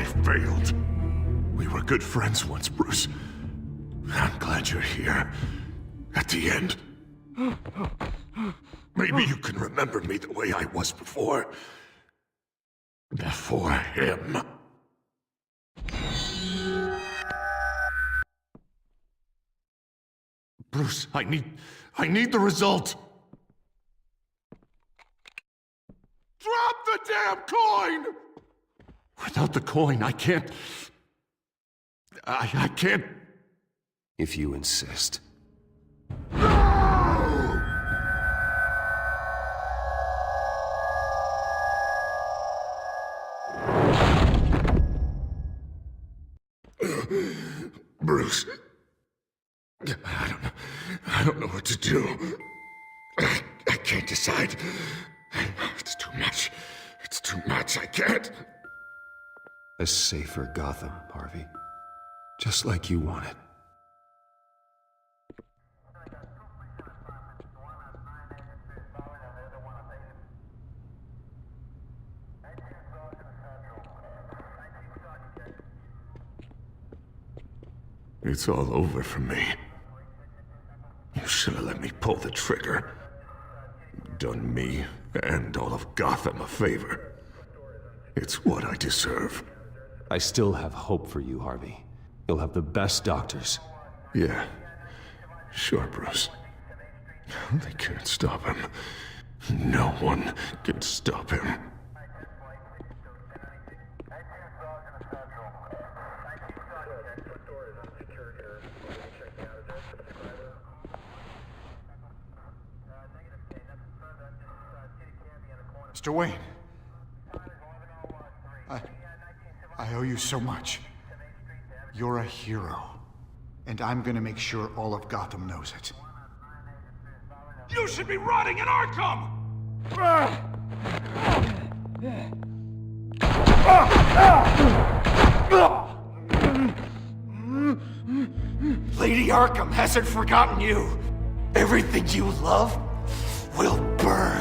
I failed. We were good friends once, Bruce. I'm glad you're here. At the end. Maybe you can remember me the way I was before. Before him. Bruce, I need the result. Drop the damn coin! Without the coin, I can't... I can't... If you insist. No! Bruce... I don't know what to do. I can't decide. It's too much. It's too much. I can't. A safer Gotham, Harvey. Just like you wanted. It's all over for me. You should have let me pull the trigger. Done me and all of Gotham a favor. It's what I deserve. I still have hope for you, Harvey. You'll have the best doctors. Yeah, sure, Bruce. They can't stop him. No one can stop him. Mr. Wayne, I owe you so much. You're a hero, and I'm gonna make sure all of Gotham knows it. You should be rotting in Arkham! Lady Arkham hasn't forgotten you. Everything you love will burn.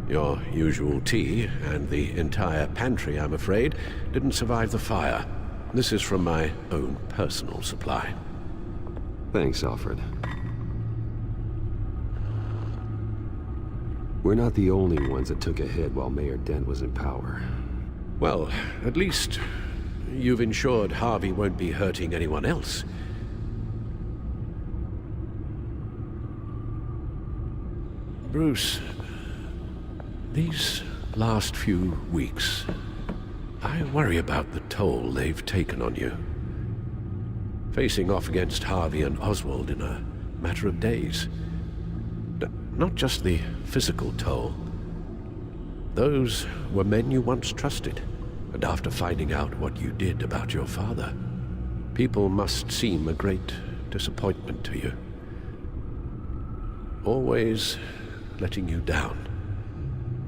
Your usual tea and the entire pantry, I'm afraid, didn't survive the fire. This is from my own personal supply. Thanks, Alfred. We're not the only ones that took a hit while Mayor Dent was in power. Well, at least you've ensured Harvey won't be hurting anyone else. Bruce, these last few weeks, I worry about the toll they've taken on you. Facing off against Harvey and Oswald in a matter of days. Not just the physical toll. Those were men you once trusted, and after finding out what you did about your father, people must seem a great disappointment to you. Always letting you down.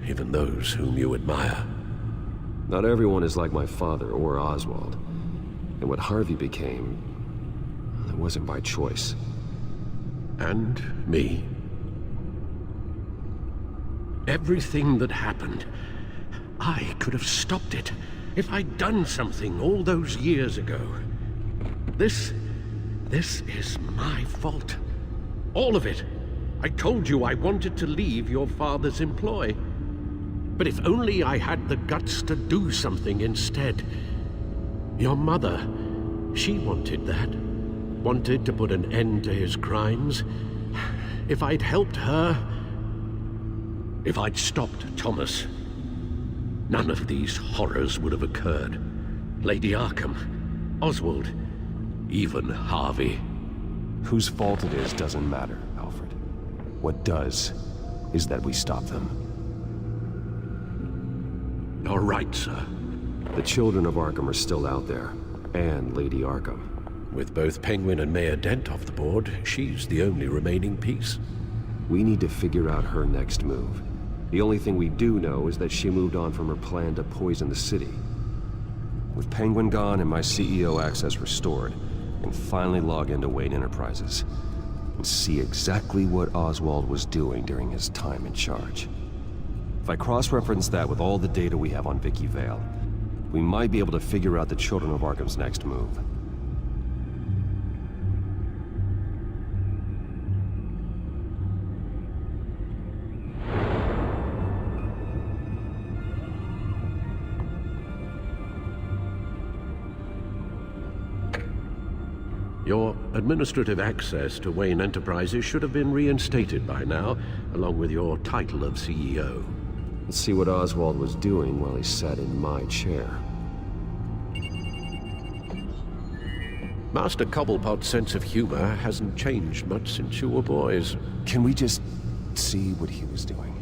Even those whom you admire. Not everyone is like my father or Oswald. And what Harvey became, it wasn't by choice. And me. Everything that happened, I could have stopped it if I'd done something all those years ago. This is my fault. All of it. I told you I wanted to leave your father's employ. But if only I had the guts to do something instead. Your mother, she wanted that. Wanted to put an end to his crimes. If I'd helped her, if I'd stopped Thomas, none of these horrors would have occurred. Lady Arkham, Oswald, even Harvey. Whose fault it is doesn't matter, Alfred. What does is that we stop them. You're right, sir. The children of Arkham are still out there, and Lady Arkham. With both Penguin and Mayor Dent off the board, she's the only remaining piece. We need to figure out her next move. The only thing we do know is that she moved on from her plan to poison the city. With Penguin gone and my CEO access restored, I can finally log into Wayne Enterprises and see exactly what Oswald was doing during his time in charge. If I cross-reference that with all the data we have on Vicky Vale, we might be able to figure out the Children of Arkham's next move. Your administrative access to Wayne Enterprises should have been reinstated by now, along with your title of CEO. Let's see what Oswald was doing while he sat in my chair. Master Cobblepot's sense of humor hasn't changed much since you were boys. Can we just see what he was doing?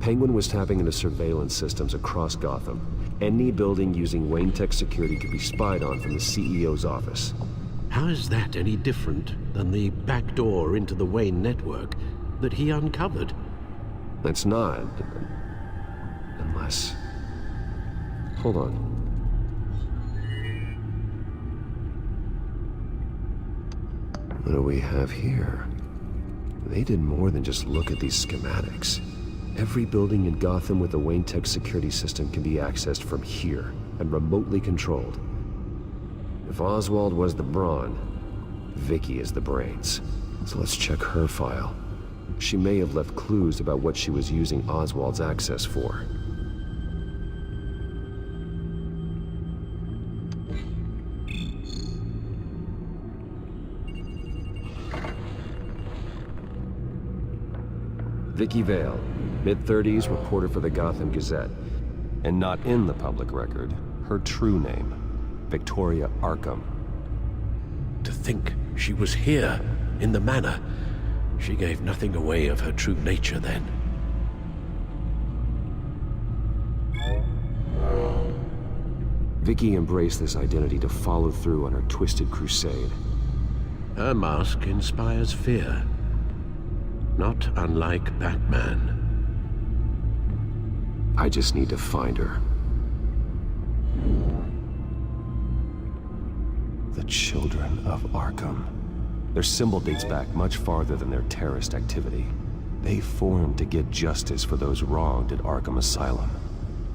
Penguin was tapping into surveillance systems across Gotham. Any building using Wayne Tech security could be spied on from the CEO's office. How is that any different than the back door into the Wayne network that he uncovered? That's not. Unless... Hold on. What do we have here? They did more than just look at these schematics. Every building in Gotham with a Wayne Tech security system can be accessed from here and remotely controlled. If Oswald was the brawn, Vicky is the brains. So let's check her file. She may have left clues about what she was using Oswald's access for. Vicky Vale, mid-30s, reporter for the Gotham Gazette. And not in the public record, her true name, Victoria Arkham. To think she was here, in the manor. She gave nothing away of her true nature then. Vicky embraced this identity to follow through on her twisted crusade. Her mask inspires fear. Not unlike Batman. I just need to find her. The Children of Arkham. Their symbol dates back much farther than their terrorist activity. They formed to get justice for those wronged at Arkham Asylum.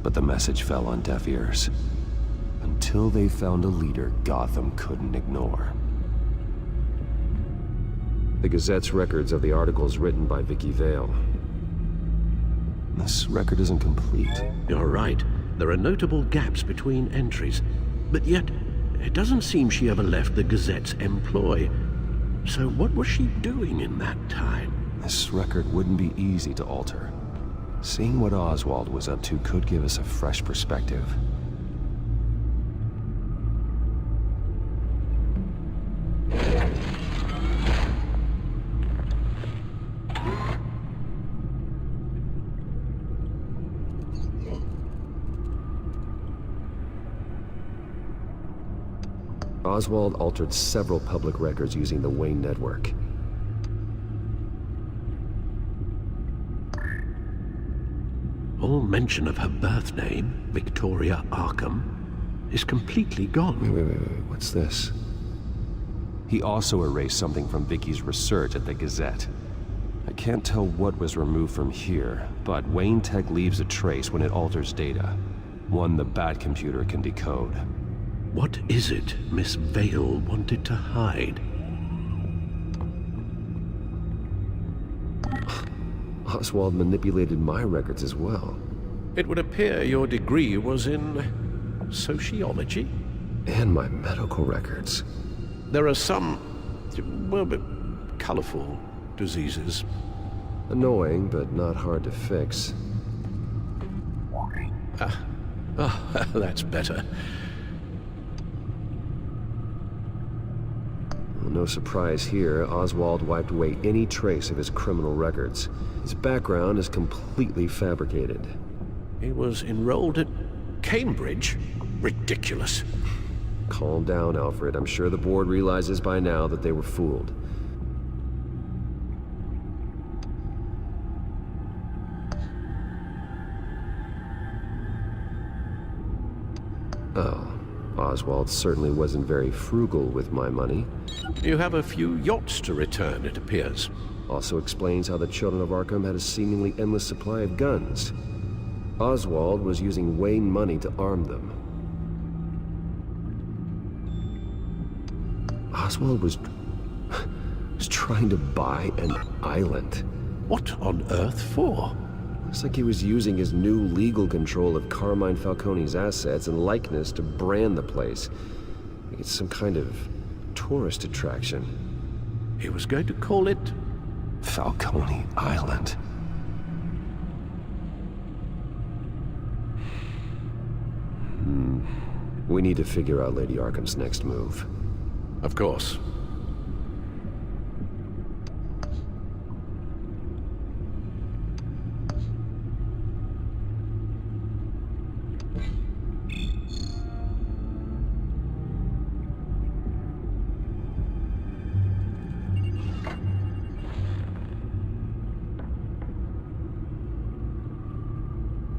But the message fell on deaf ears. Until they found a leader Gotham couldn't ignore. The Gazette's records of the articles written by Vicky Vale. This record isn't complete. You're right. There are notable gaps between entries. But yet, it doesn't seem she ever left the Gazette's employ. So what was she doing in that time? This record wouldn't be easy to alter. Seeing what Oswald was up to could give us a fresh perspective. Oswald altered several public records using the Wayne network. All mention of her birth name, Victoria Arkham, is completely gone. Wait, what's this? He also erased something from Vicky's research at the Gazette. I can't tell what was removed from here, but Wayne Tech leaves a trace when it alters data. One the Bat computer can decode. What is it Miss Vale wanted to hide? Oswald manipulated my records as well. It would appear your degree was in sociology. And my medical records. There are some, well, colorful diseases. Annoying, but not hard to fix. That's better. Well, no surprise here, Oswald wiped away any trace of his criminal records. His background is completely fabricated. He was enrolled at Cambridge? Ridiculous. Calm down, Alfred. I'm sure the board realizes by now that they were fooled. Oh, Oswald certainly wasn't very frugal with my money. You have a few yachts to return, it appears. Also explains how the Children of Arkham had a seemingly endless supply of guns. Oswald was using Wayne money to arm them. Oswald was trying to buy an island. What on earth for? Looks like he was using his new legal control of Carmine Falcone's assets and likeness to brand the place. It's some kind of tourist attraction. He was going to call it Falcone Island. We need to figure out Lady Arkham's next move. Of course.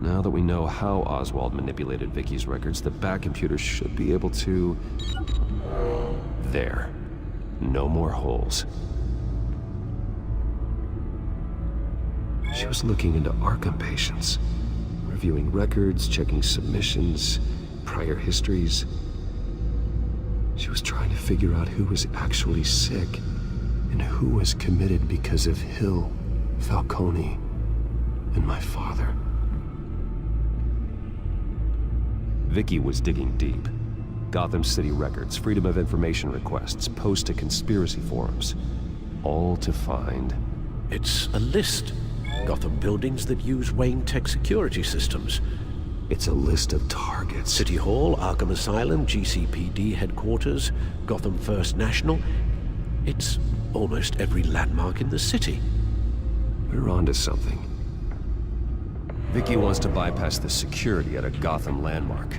Now that we know how Oswald manipulated Vicky's records, the Bat computer should be able to... There. No more holes. She was looking into Arkham patients, reviewing records, checking submissions, prior histories. She was trying to figure out who was actually sick and who was committed because of Hill, Falcone, and my father. Vicky was digging deep. Gotham City records, Freedom of Information requests, posts to conspiracy forums. All to find... It's a list. Gotham buildings that use Wayne Tech security systems. It's a list of targets. City Hall, Arkham Asylum, GCPD headquarters, Gotham First National. It's almost every landmark in the city. We're onto something. Vicky wants to bypass the security at a Gotham landmark.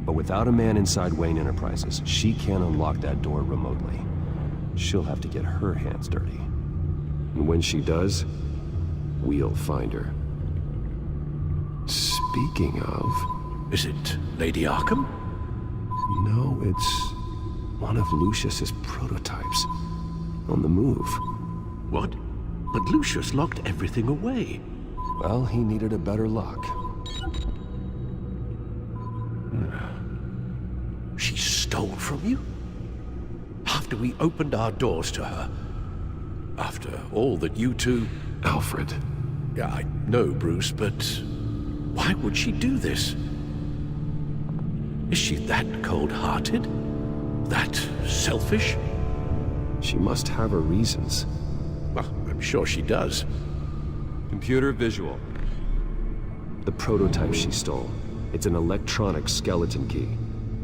But without a man inside Wayne Enterprises, she can't unlock that door remotely. She'll have to get her hands dirty. And when she does, we'll find her. Speaking of... Is it Lady Arkham? No, it's one of Lucius's prototypes. On the move. What? But Lucius locked everything away. Well, he needed a better lock. She stole from you? After we opened our doors to her? After all that you two... Alfred. Yeah, I know, Bruce, but why would she do this? Is she that cold-hearted? That selfish? She must have her reasons. Well, I'm sure she does. Computer visual. The prototype she stole. It's an electronic skeleton key.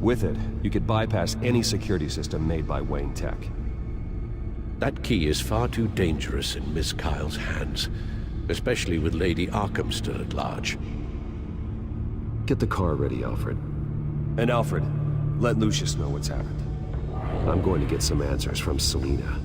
With it, you could bypass any security system made by Wayne Tech. That key is far too dangerous in Miss Kyle's hands, especially with Lady Arkham still at large. Get the car ready, Alfred. And Alfred, let Lucius know what's happened. I'm going to get some answers from Selina.